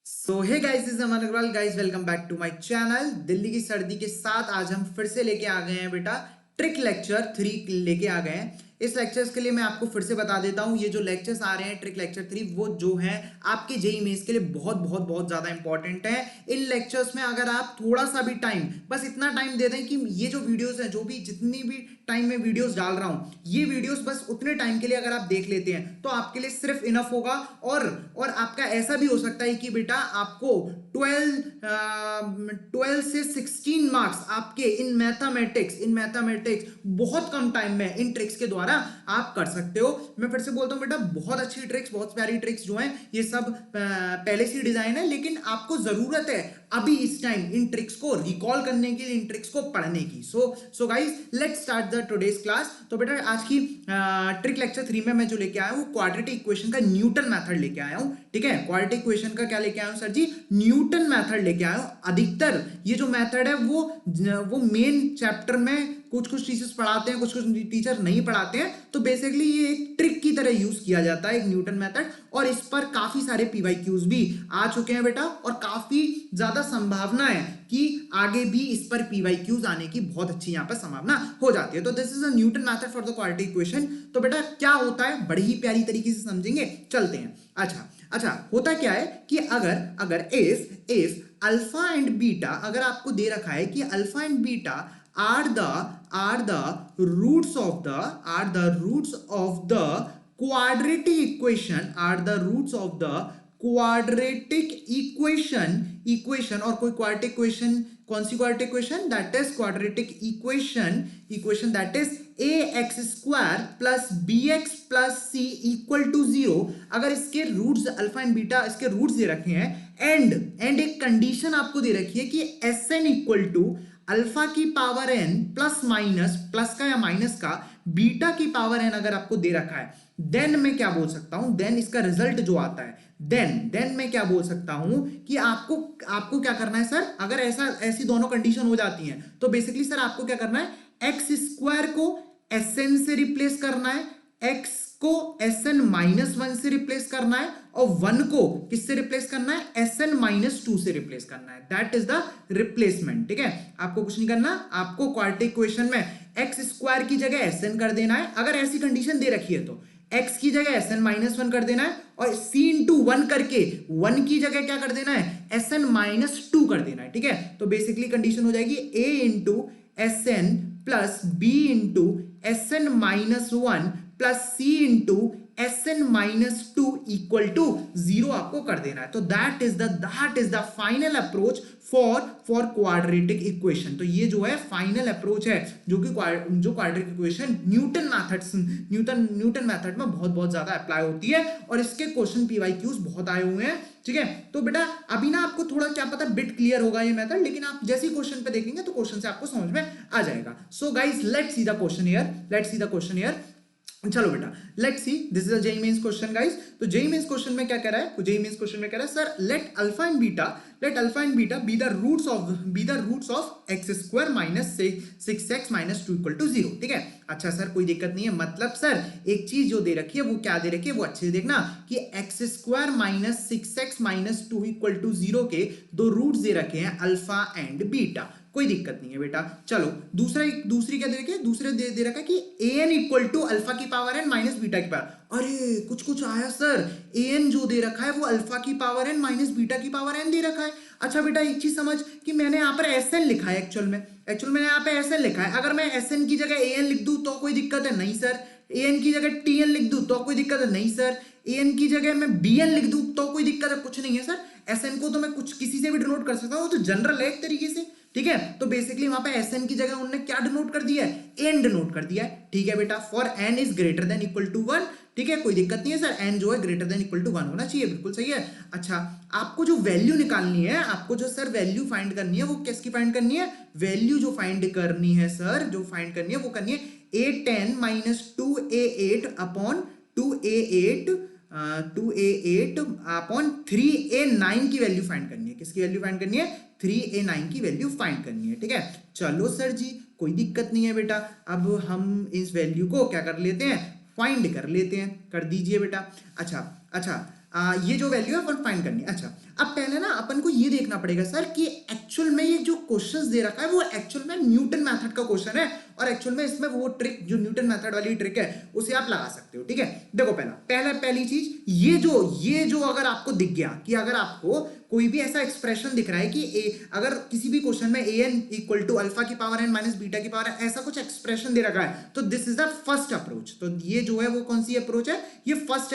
So hey guys, this is Aman Agarwal. Guys, welcome back to my channel. Delhi की सर्दी के साथ आज हम फिर से लेके आ गए हैं बेटा, ट्रिक लेक्चर 3 लेके आ गए हैं। इस लेक्चर्स के लिए मैं आपको फिर से बता देता हूं, ये जो लेक्चर्स आ रहे हैं ट्रिक लेक्चर 3 वो जो है आपके जेईई मेंस के लिए बहुत बहुत बहुत ज्यादा इंपॉर्टेंट है। इन लेक्चर्स में अगर आप थोड़ा सा भी टाइम, बस इतना टाइम दे दें कि ये जो वीडियोस हैं, जो भी जितनी भी टाइम में वीडियोस डाल रहा हूं, ये वीडियोस बस उतने टाइम के लिए अगर आप देख लेते हैं तो आपके लिए सिर्फ इनफ होगा। और आपका ऐसा भी हो सकता है कि बेटा आपको 12 से 16 मार्क्स आपके इन मैथमेटिक्स बहुत कम टाइम में इन ट्रिक्स के द्वारा आप कर सकते हो। मैं फिर से बोलता हूं बेटा, बहुत अच्छी ट्रिक्स, बहुत प्यारी ट्रिक्स जो हैं, ये सब पहले से डिजाइन है, लेकिन आपको जरूरत है अभी इस टाइम इन ट्रिक्स को रिकॉल करने की, इन ट्रिक्स को पढ़ने की। सो guys, let's start the today's class. तो बेटा आज की ट्रिक लेक्चर 3 में मैं जो लेके आया हूं क्वाड्रेटिक इक्वेशन का न्यूटन मेथड लेके आया हूं। ठीक है, क्वाड्रेटिक इक्वेशन का क्या लेके आया हूं सर जी? न्यूटन मेथड लेके आया हूं। अधिकतर ये जो मेथड है वो मेन चैप्टर में कुछ कुछ टीचर्स पढ़ाते हैं, कुछ कुछ टीचर नहीं पढ़ाते हैं। तो बेसिकली ये एक ट्रिक की तरह यूज किया जाता है, एक न्यूटन मेथड, और इस पर काफी सारे पीवाईक्यूज भी आ चुके हैं बेटा, और काफी ज्यादा संभावना है कि आगे भी इस पर पीवाईक्यूज आने की बहुत अच्छी यहाँ पर संभावना हो जाती है। तो this is a Newton method for the quadratic equation. तो बेटा क्या होता है, बड़ी ही प्यारी तरीके से समझेंगे, चलते हैं। अच्छा, होता क्या है कि अगर अगर इफ अल्फा एंड बीटा, अगर आपको दे रखा है कि alpha and beta are the roots of the quadratic equation, और कोई क्वाड्रेटिक इक्वेशन, कौन सी quadratic equation? That is quadratic equation that is ax square plus bx plus c equal to 0। अगर इसके रूट्स अल्फा एंड बीटा, इसके roots दे रखे हैं, एंड एक कंडीशन आपको दे रखी है कि sn इक्वल टू अल्फा की power n plus minus, plus का या माइनस का, बीटा की पावर n अगर आपको दे रखा है, देन मैं क्या बोल सकता हूं, देन इसका रिजल्ट जो आता है, देन मैं क्या बोल सकता हूं कि आपको क्या करना है सर? अगर ऐसी दोनों कंडीशन हो जाती हैं तो बेसिकली सर आपको क्या करना है, एक्स स्क्वायर को एसएन से रिप्लेस करना है, एक्स को एसएन माइनस 1 से रिप्लेस करना है, और 1 को किससे रिप्लेस करना है? एसएन माइनस 2 से रिप्लेस करना है। That is the replacement. ठीक है, आपको कुछ नहीं करना, आपको क्वाड्रेटिक इक्वेशन में एक्स स्क्वायर की जगह एसएन कर देना है, अगर ऐसी कंडीशन दे रखी है तो x की जगह एसएन माइनस 1 कर देना है, और c इंटू 1 करके 1 की जगह क्या कर देना है? एसएन माइनस 2 कर देना है। ठीक है, तो बेसिकली कंडीशन हो जाएगी a into S N plus b into S N minus 1 plus c into S N minus 2 equal to 0 आपको कर देना है। तो that is the final approach for quadratic equation. तो ये जो है फाइनल अप्रोच है, जो क्वाड्रेटिक इक्वेशन न्यूटन मेथड में बहुत बहुत ज्यादा अप्लाई होती है, और इसके क्वेश्चन पीवाईक्यूज बहुत आए हुए हैं। ठीक है, तो बेटा अभी ना आपको थोड़ा क्या पता बिट क्लियर होगा ये मेथड, लेकिन आप जैसे ही क्वेश्चन पे देखेंगे तो क्वेश्चन से आपको समझ में आ जाएगा। So guys, let's see the question here. चलो बेटा, let's see, this is a JEE mains question guys. तो जेईई मेंस क्वेश्चन में क्या कह रहा है? जेईई मेंस क्वेश्चन में कह रहा है sir, let alpha and beta be the roots of x square minus 6x minus 2 equal to 0। ठीक है, अच्छा सर कोई दिक्कत नहीं है, मतलब सर एक चीज जो दे रखी है वो क्या दे रखी है वो अच्छे से देखना, कि x square minus 6x minus 2 equal to 0 के दो रूट्स दे रखे हैं अल्फा एंड बीटा। कोई दिक्कत नहीं है बेटा। चलो दूसरी क्या दे रखी है? दूसरे दे रखा है कि an इक्वल टू अल्फा की पावर n माइनस बीटा की पावर। अरे कुछ आया सर, an जो दे रखा है वो अल्फा की पावर n माइनस बीटा की पावर n दे रखा है। अच्छा बेटा एक चीज समझ कि मैंने यहाँ पर sn लिखा है, एक्चुअल में यहाँ पे sn लिखा है। अगर मैं sn की जगह an लिख दूं तो कोई दिक्कत है? नहीं सर। an की जगह tn लिख दूं तो कोई दिक्कत है? नहीं सर। an की जगह मैं bn लिख दूं तो कोई दिक्कत है? कुछ नहीं है सर। sn को तो मैं कुछ किसी से भी डिनोट कर सकता हूँ, तो जनरल है एक तरीके से। ठीक है, तो बेसिकली वहां पे एसएन की जगह उन्होंने क्या डिनोट कर दिया है? एन डिनोट कर दिया है। ठीक है बेटा, for n is greater than equal to 1। ठीक है, कोई दिक्कत नहीं है सर, एन जो है ग्रेटर देन इक्वल टू 1 होना चाहिए, बिल्कुल सही है। अच्छा, आपको जो वैल्यू निकालनी है, आपको जो सर वैल्यू फाइंड करनी है, वो किसकी फाइंड करनी है? वैल्यू जो फाइंड करनी है सर, जो फाइंड करनी है वो करनी है a10 minus 2a8 upon 2a8 upon 3a9 की वैल्यू फाइंड करनी है। किसकी वैल्यू फाइंड करनी है? 3a9 की वैल्यू फाइंड करनी है। ठीक है, चलो सर जी कोई दिक्कत नहीं है बेटा, अब हम इस वैल्यू को क्या कर लेते हैं? फाइंड कर लेते हैं। कर दीजिए बेटा। अच्छा, ये जो वैल्यू है वो फाइंड करनी है। अच्छा, अब पहले ना अपन को ये देखना पड़ेगा सर कि एक्चुअल में ये जो क्वेश्चंस दे रखा है वो एक्चुअल में न्यूटन मेथड का क्वेश्चन है, और एक्चुअल में इसमें वो ट्रिक जो न्यूटन मेथड वाली ट्रिक है उसे आप लगा सकते हो। ठीक है, देखो पहली चीज ये जो अगर आपको दिख गया कि अगर आपको कोई भी ऐसा एक्सप्रेशन दिख रहा है कि अगर किसी भी क्वेश्चन में an इक्वल टू अल्फा की पावर n माइनस बीटा की पावर n ऐसा कुछ एक्सप्रेशन दे रखा है, तो this is the first approach. तो ये जो है वो कौन सी अप्रोच है, ये फर्स्ट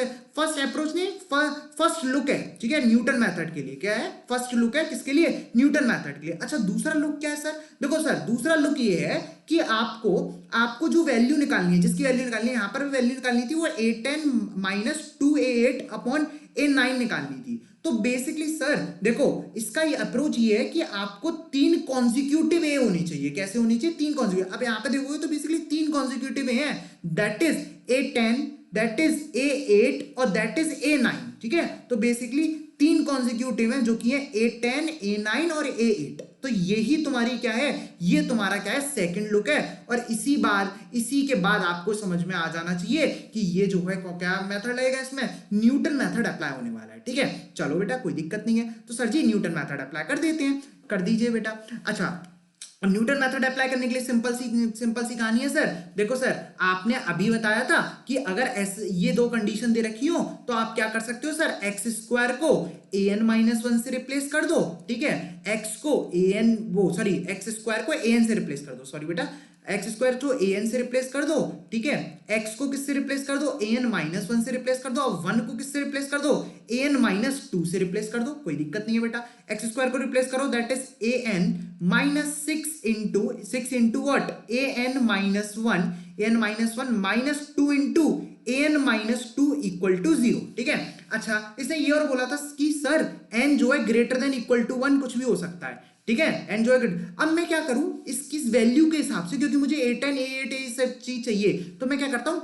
अप्रोच नहीं, फर्स्ट लुक है। ठीक है, न्यूटन मेथड के लिए क्या है, फर्स्ट लुक है, किसके लिए, न्यूटन मेथड के लिए। अच्छा, दूसरा लुक क्या है सर, देखो सर दूसरा लुक ये है कि आपको जो वैल्यू निकालनी है, जिसकी वैल्यू निकालनी है, यहां पर वैल्यू निकालनी थी वो a10 minus 2a8 upon a9 निकालनी थी। तो बेसिकली सर देखो इसका ये अप्रोच ये है कि आपको 3 कॉन्जिक्यूटिव ए होनी चाहिए। कैसे होनी चाहिए, 3 कॉन्जिक्यूटिव। अब यहां पे देखोगे तो बेसिकली 3 कॉन्जिक्यूटिव ए हैं, that is a10, that is a8 और दैट इज a9। ठीक है, तो बेसिकली 3 कॉन्जिक्यूटिव हैं जो कि है a10, a9 और a8। तो यही तुम्हारी क्या है, ये तुम्हारा क्या है, सेकंड लुक है। और इसी के बाद आपको समझ में आ जाना चाहिए कि ये जो है क्या मेथड लगेगा, इसमें न्यूटन मेथड अप्लाई होने वाला है। ठीक है, चलो बेटा कोई दिक्कत नहीं है, तो सर जी न्यूटन मेथड अप्लाई कर देते हैं, कर दीजिए बेटा। अच्छा, न्यूटन मेथड अप्लाई करने के लिए सिंपल सी कहानी है सर। देखो सर, आपने अभी बताया था कि अगर ऐसे ये 2 कंडीशन दे रखी हो तो आप क्या कर सकते हो सर, एक्स स्क्वायर को an माइनस 1 से रिप्लेस कर दो। ठीक है, एक्स स्क्वायर को an से रिप्लेस कर दो, सॉरी बेटा, एक्स स्क्वायर को an से रिप्लेस कर दो। ठीक है, x को किससे रिप्लेस कर दो, an माइनस 1 से रिप्लेस कर दो, और 1 को किससे रिप्लेस कर दो, an माइनस 2 से रिप्लेस कर दो, कोई दिक्कत नहीं है बेटा। एक्स स्क्वायर को रिप्लेस करो, that is an minus 6 into what, an minus 1 minus 2 into an minus 2 equal to 0। ठीक है, अच्छा इसने ये और बोला था कि सर n जो है ग्रेटर देन इक्वल टू 1 कुछ भी हो सकता है। ठीक है, n जो है, अब मैं क्या करूं इसकी वैल्यू के हिसाब से, क्योंकि मुझे a10 a8 ये सब चीज चाहिए, तो मैं क्या करता हूं,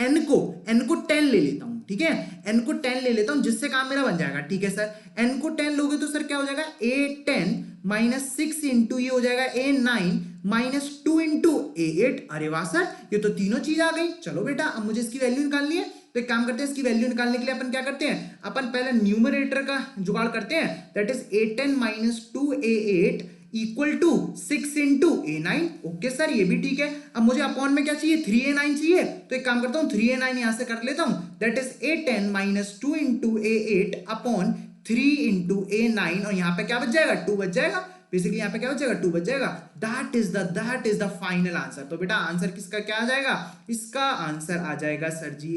n को 10 ले लेता हूं। ठीक है, n को 10 ले लेता हूं, जिससे काम मेरा बन जाएगा। ठीक है सर, n को 10 लोगे तो सर क्या हो जाएगा, a10 माइनस 6 इंटू ये हो जाएगा a9 माइनस 2 इंटू a8। अरे वाह सर, ये तो तीनों चीज आ गई। चलो बेटा, अब मुझे इसकी वैल्यू निकालनी है, तो एक काम करते हैं, इसकी वैल्यू निकालने के लिए अपन क्या करते हैं, अपन पहले न्यूमरेटर का जुगाड़ करते हैं, that is a10 minus 2a8 equal to 6 into a9। Okay sir, ये भी ठीक है। अब मुझे अपॉन में क्या चाहिए, 3a9 चाहिए, तो एक काम करता हूं 3a9 यहां से कर लेता हूं, that is a10 minus 2 into a8 upon 3 into a9, और यहां पे क्या बच जाएगा, 2 बच जाएगा। बेसिकली यहाँ पे क्या बच जाएगा, 2 बच जाएगा। That is the final answer. तो बेटा आंसर किसका क्या आ जाएगा, इसका आंसर आ जाएगा sir ji,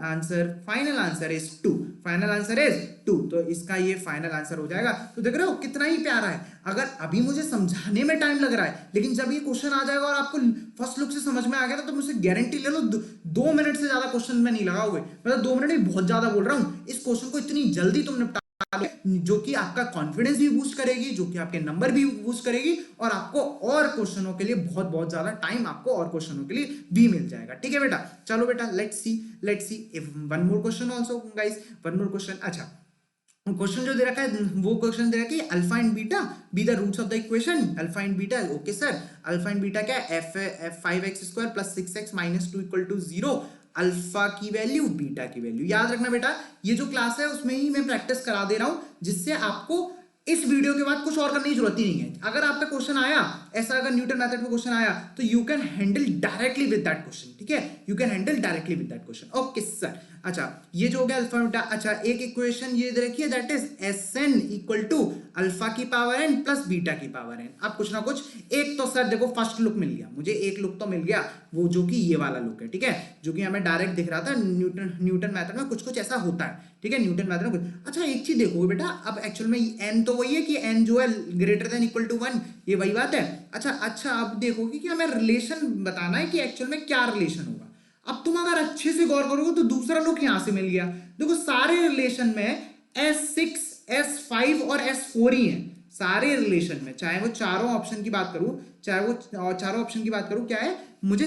answer final answer is 2, final answer is 2। तो इसका ये फाइनल आंसर हो जाएगा। तो देख रहे हो कितना ही प्यारा है। अगर अभी मुझे समझाने में टाइम लग रहा है, लेकिन जब ये क्वेश्चन आ जाएगा और आपको फर्स्ट लुक से समझ में आ गया तो मुझसे गारंटी ले लो 2 मिनट से ज्यादा क्वेश्चन में नहीं लगाओगे। मतलब 2 मिनट ही बहुत ज्यादा बोल रहा हूँ, इस क्वेश्चन को इतनी जल्दी तुम निपटा, जो कि आपका कॉन्फिडेंस भी बूस्ट करेगी, जो कि आपके नंबर भी बूस्ट करेगी, और आपको और क्वेश्चनों के लिए बहुत ज्यादा टाइम आपको और क्वेश्चनों के लिए भी मिल जाएगा। ठीक है बेटा, चलो बेटा let's see if one more question also guys, one more question. अच्छा, क्वेश्चन जो दे रखा है वो क्वेश्चन दे रखा है alpha and beta be the roots of the equation, alpha and beta. Okay sir, alpha and beta क्या है, f 5x square plus 6x minus 2 equal to 0, alpha की वैल्यू बीटा की वैल्यू। याद रखना बेटा, ये जो क्लास है उसमें ही मैं प्रैक्टिस करा दे रहा हूं, जिससे आपको इस वीडियो के बाद कुछ और करने की जरूरत ही नहीं है। अगर आप पे क्वेश्चन आया ऐसा, अगर न्यूटन मेथड में क्वेश्चन आया तो you can handle directly with that question. ठीक है, you can handle directly with that question. Okay sir, अच्छा ये जो हो गया अल्फा बीटा। अच्छा, एक इक्वेशन ये दे रखी है, that is Sn equal to alpha की पावर n प्लस बीटा की पावर n। अब कुछ ना कुछ एक तो सर देखो फर्स्ट लुक मिल गया मुझे, एक लुक तो मिल गया, वो जो कि ये वाला लुक है। ठीक है, जो कि हमें डायरेक्ट दिख रहा था, न्यूटन मेथड में कुछ ऐसा होता है। ठीक है, न्यूटन मेथड में कुछ। अच्छा एक चीज देखोगे बेटा, अब एक्चुअल में n तो वही है कि n जो है ग्रेटर देन इक्वल टू 1, ये वही बात है। अच्छा अब देखोगे कि हमें रिलेशन बताना है कि एक्चुअल में क्या रिलेशन होगा। अब तुम अगर अच्छे से गौर करोगे तो दूसरा लुक यहां से मिल गया। देखो सारे रिलेशन में S6, S5 और S4 ही हैं, सारे रिलेशन में, चाहे वो चारों ऑप्शन की बात करूं, चारों ऑप्शन की बात करूं, क्या है मुझे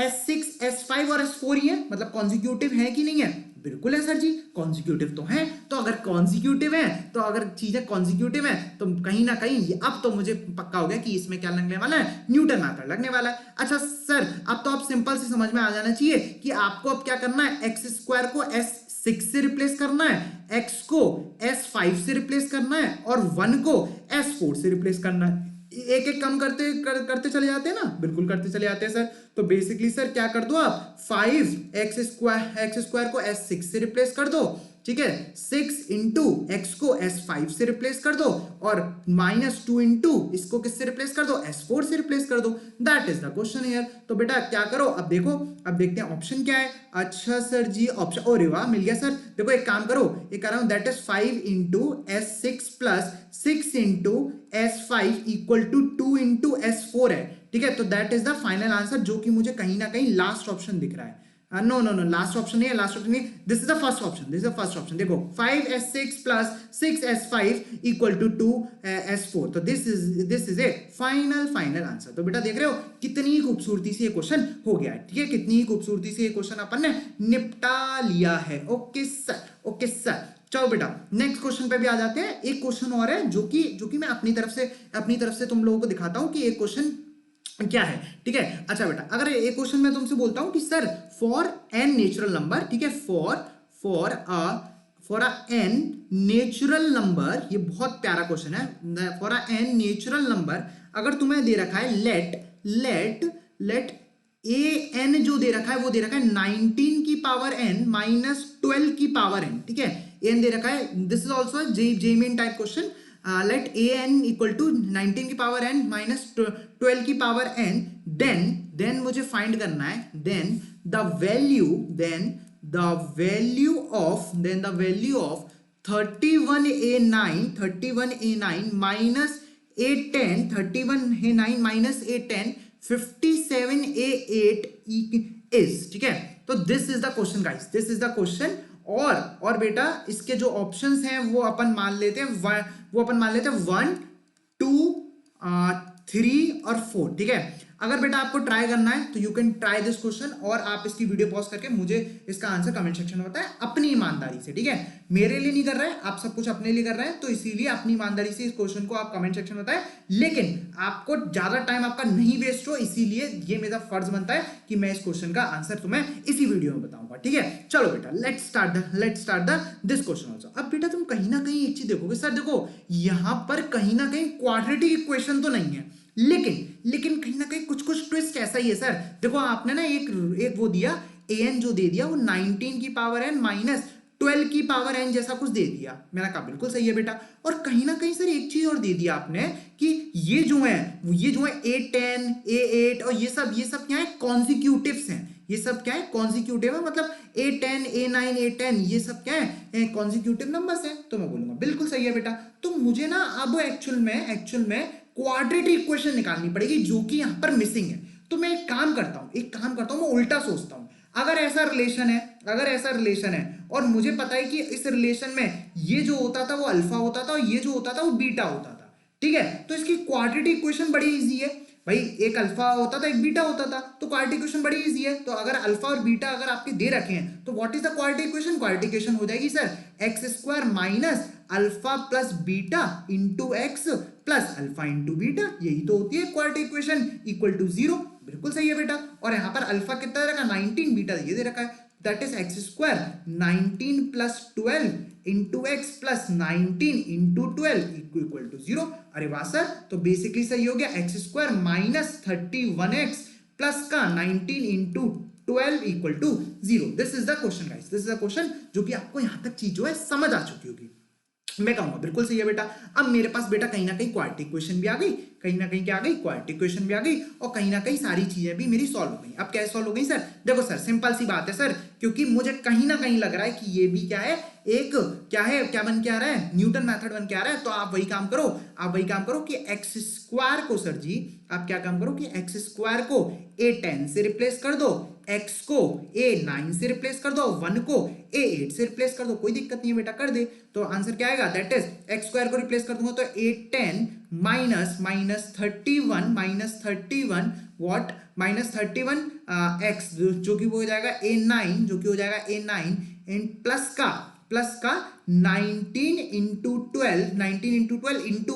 S6, S5 और S4 ही है, मतलब कॉन्जिक्यूटिव है कि नहीं है, बिल्कुल है सर जी, कॉन्जिक्यूटिव तो है। तो अगर कॉन्जिक्यूटिव है, तो अगर चीजें कॉन्जिक्यूटिव है तो कहीं ना कहीं अब तो मुझे पक्का हो गया कि इसमें क्या लगने वाला है, न्यूटन मेथड लगने वाला है। अच्छा सर, अब तो आप सिंपल से समझ में आ जाना चाहिए कि आपको अब क्या करना है, एक्स स्क्वायर को 6 से रिप्लेस करना है, x को s5 से रिप्लेस करना है और 1 को s4 से रिप्लेस करना है। एक एक कम करते चले जाते हैं ना, बिल्कुल करते चले जाते हैं सर। तो बेसिकली सर क्या कर दो आप 5x स्क्वायर को s6 से रिप्लेस कर दो, ठीक है, 6 इंटू एक्स को s5 से रिप्लेस कर दो और -2 इंटू इसको किससे रिप्लेस कर दो, s4 से रिप्लेस कर दो। That is the question here. तो बेटा क्या करो, अब देखो, अब देखते हैं ऑप्शन क्या है। अच्छा सर जी ऑप्शन, अरे वाह मिल गया सर। देखो एक काम करो, एक कर रहा हूं, that is 5 into s6 plus 6 into s5 equal to 2 into s4 है, ठीक है। तो that is the final answer, जो कि मुझे कहीं ना कहीं लास्ट ऑप्शन दिख रहा है। No no no, last option नहीं है, लास्ट ऑप्शन नहीं, this is the first option, this is the first option. देखो 5s6 plus 6s5 equal to 2s4, तो this is a final answer. तो बेटा देख रहे हो कितनी खूबसूरती से ये क्वेश्चन हो गया है, ठीक है, कितनी खूबसूरती से ये क्वेश्चन अपन ने निपटा लिया है। Okay sir, okay sir. चलो बेटा नेक्स्ट क्वेश्चन पे भी आ जाते हैं। एक क्वेश्चन और है जो कि मैं अपनी तरफ से तुम लोगों को दिखाता हूं कि एक क्वेश्चन क्या है, ठीक है। अच्छा बेटा अगर एक क्वेश्चन मैं तुमसे बोलता हूं कि sir for n natural number, ठीक है, for a n natural number, ये बहुत प्यारा क्वेश्चन है। For a n natural number अगर तुम्हें दे रखा है लेट ए एन, जो दे रखा है वो दे रखा है 19 की पावर एन माइनस 12 की पावर एन, ठीक है, एन दे रखा है। This is also JEE main type question. Let a n equal to 19 की पावर एन माइनस 12 की पावर एन, देन मुझे फाइंड करना है then the value of 31a9 minus a10, 31a9 minus a10 57a8 is, ठीक है। तो this is the question guys, this is the question. और बेटा इसके जो ऑप्शंस हैं वो अपन मान लेते हैं 1 2 3 और 4, ठीक है। अगर बेटा आपको ट्राई करना है तो you can try this question, और आप इसकी वीडियो पॉज करके मुझे इसका आंसर कमेंट सेक्शन में बताएं अपनी ईमानदारी से, ठीक है। मेरे लिए नहीं कर रहे हैं आप, सब कुछ अपने लिए कर रहे हैं, तो इसीलिए अपनी ईमानदारी से इस क्वेश्चन को आप कमेंट सेक्शन में बताएं। लेकिन आपको ज्यादा टाइम आपका नहीं वेस्ट हो, इसीलिए ये मेरा फर्ज बनता है कि मैं इस क्वेश्चन का आंसर तुम्हें इसी वीडियो में बताऊंगा, ठीक है। चलो बेटा let's start this question also. अब बेटा तुम कहीं ना कहीं एक चीज देखोगे, सर देखो यहां पर कहीं ना कहीं क्वाड्रेटिक इक्वेशन तो नहीं है, लेकिन कहीं ना कहीं कुछ ट्विस्ट ऐसा ही है सर। देखो आपने ना एक वो दिया an, जो दे दिया वो 19 की पावर n माइनस 12 की पावर n जैसा कुछ दे दिया। मैंने कहा बिल्कुल सही है बेटा। और कहीं ना कहीं सर एक चीज और दे दिया आपने कि ये जो है a10 a8 और ये सब क्या है, कॉन्जिक्यूटिव्स हैं। ये सब क्या है, कॉन्जिक्यूटिव है, मतलब a10 a9 a10 ये सब क्या है, कॉन्जिक्यूटिव नंबर्स हैं। तो मैं बोलूंगा बिल्कुल सही है बेटा। तो मुझे ना अब एक्चुअल में क्वाड्रेटिक इक्वेशन निकालनी पड़ेगी जो कि यहां पर मिसिंग है। तो मैं एक काम करता हूं, मैं उल्टा सोचता हूं। अगर ऐसा रिलेशन है और मुझे पता है कि इस रिलेशन में ये जो होता था वो अल्फा होता था और ये जो होता था वो बीटा होता था, ठीक है, तो इसकी क्वाड्रेटिक इक्वेशन बड़ी इजी है भाई। एक अल्फा होता था एक बीटा होता था, तो क्वाड्रेटिक इक्वेशन बड़ी इजी है। तो अगर अल्फा और बीटा अगर आपके दे रखे हैं तो what is the quadratic equation, quadratic equation हो जाएगी sir x square minus alpha plus beta into x plus alpha into beta, यही तो होती है क्वाड्रेटिक इक्वेशन, इक्वल टू 0। बिल्कुल सही है बेटा। और यहां पर अल्फा कितना दे रखा है, 19, बीटा ये दे रखा है, that is x square 19 plus 12 into x plus 19 into 12 equal to 0। अरे वाह सर, तो बेसिकली सही हो गया x square minus 31x plus का 19 into 12 equal to 0। This is the question guys, this is the question जो कि आपको यहां तक चीज जो है समझ आ चुकी होगी। मैं कहूंगा बिल्कुल सही है बेटा। अब मेरे पास बेटा कहीं ना कहीं क्वाड्रेटिक इक्वेशन भी आ गई, कहीं ना कहीं क्या आ गई, क्वाड्रेटिक इक्वेशन भी आ गई, और कहीं ना कहीं सारी चीजें भी मेरी सॉल्व हो गई। अब कैसे सॉल्व हो गई सर, देखो सर सिंपल सी बात है सर, क्योंकि मुझे कहीं ना कहीं लग रहा है कि ये भी क्या है, क्या बन के आ रहा है, न्यूटन मेथड बन के आ रहा है। तो आप वही काम करो कि एक्स स्क्वायर को सर जी, आप क्या काम करो कि एक्स स्क्वायर को a10 से रिप्लेस कर दो, x को a9 से रिप्लेस कर दो, 1 को a8 से रिप्लेस कर दो। कोई दिक्कत नहीं है बेटा, कर दे। तो आंसर क्या आएगा, दैट इज एक्स स्क्वायर को रिप्लेस कर दूंगा तो a10 minus 31 what, minus 31 x जो कि वो हो जाएगा a9, जो कि हो जाएगा a9 इन प्लस का प्लस का 19 इंटू 12 इंटू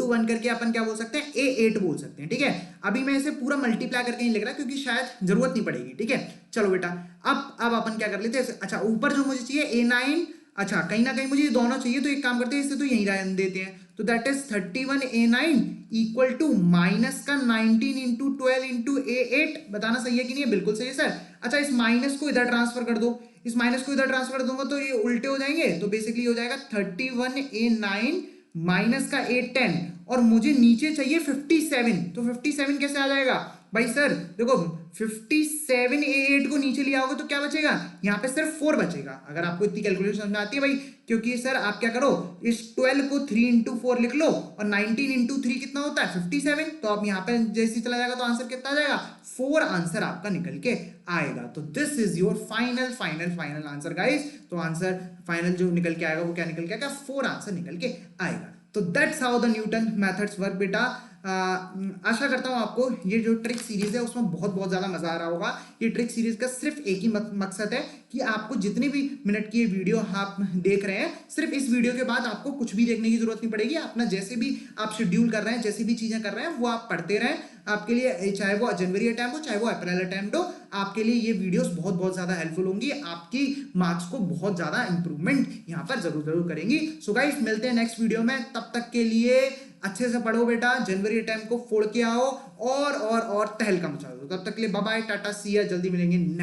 1 करके अपन क्या बोल सकते हैं, A8 बोल सकते हैं। ठीक है, अभी मैं इसे पूरा मल्टीप्लाई करके नहीं लिख रहा क्योंकि शायद जरूरत नहीं पड़ेगी। ठीक है, चलो बेटा अब अपन क्या कर लेते हैं, अच्छा ऊपर जो मुझे चाहिए A9, अच्छा कहीं ना कहीं मुझे ये दोनों चाहिए, तो एक काम करते हैं इसे तो यहीं रहने देते हैं, तो that is 31A9 equal to minus का 19 इंटू 12 इंटू A8। बताना सही है कि नहीं है? बिल्कुल सही है सर। अच्छा इस माइनस को इधर ट्रांसफर कर दो, इस माइनस को इधर ट्रांसफर कर दूंगा तो ये उल्टे हो जाएंगे, तो बेसिकली हो जाएगा 31A9 माइनस का A10, और मुझे नीचे चाहिए 57, तो 57 कैसे आ जाएगा भाई सर? देखो 57A8 को नीचे लिया होगा तो क्या बचेगा, यहाँ पे सिर्फ 4 बचेगा। अगर आपको इतनी कैलकुलेशन समझ में आती है भाई, क्योंकि सर आप क्या करो, इस 12 को 3 इंटू 4 लिख लो, और 19 इंटू 3 कितना होता है 57, तो आप यहाँ पे जैसे चला जाएगा तो आंसर कितना आ जाएगा 4 आंसर आपका निकल के आएगा। तो this is your final answer guys. तो आंसर फाइनल जो निकल के आएगा वो क्या निकल के आएगा, 4 आंसर निकल के आएगा। तो that's how the Newton methods work बेटा। आशा करता हूँ आपको ये जो ट्रिक सीरीज है उसमें बहुत ज्यादा मजा आ रहा होगा। ये ट्रिक सीरीज का सिर्फ एक ही मकसद है कि आपको जितने भी मिनट की ये वीडियो आप देख रहे हैं, सिर्फ इस वीडियो के बाद आपको कुछ भी देखने की जरूरत नहीं पड़ेगी। अपना जैसे भी आप शेड्यूल कर रहे हैं, जैसी भी चीजें कर रहे हैं वो आप पढ़ते रहें। आपके लिए चाहे वो जनवरी अटेम्प्ट हो चाहे वो अप्रैल अटेम्प्ट हो, आपके लिए ये वीडियोस बहुत ज्यादा हेल्पफुल होंगी, आपकी मार्क्स को बहुत ज्यादा इंप्रूवमेंट यहाँ पर जरूर करेंगी। सो गाइस मिलते हैं नेक्स्ट वीडियो में, तब तक के लिए अच्छे से पढ़ो बेटा, जनवरी अटेम्प्ट को फोड़ के आओ और तहलका मचा दो। तब तक के लिए बाय बाय, टाटा सी या, जल्दी मिलेंगे नेक्स्ट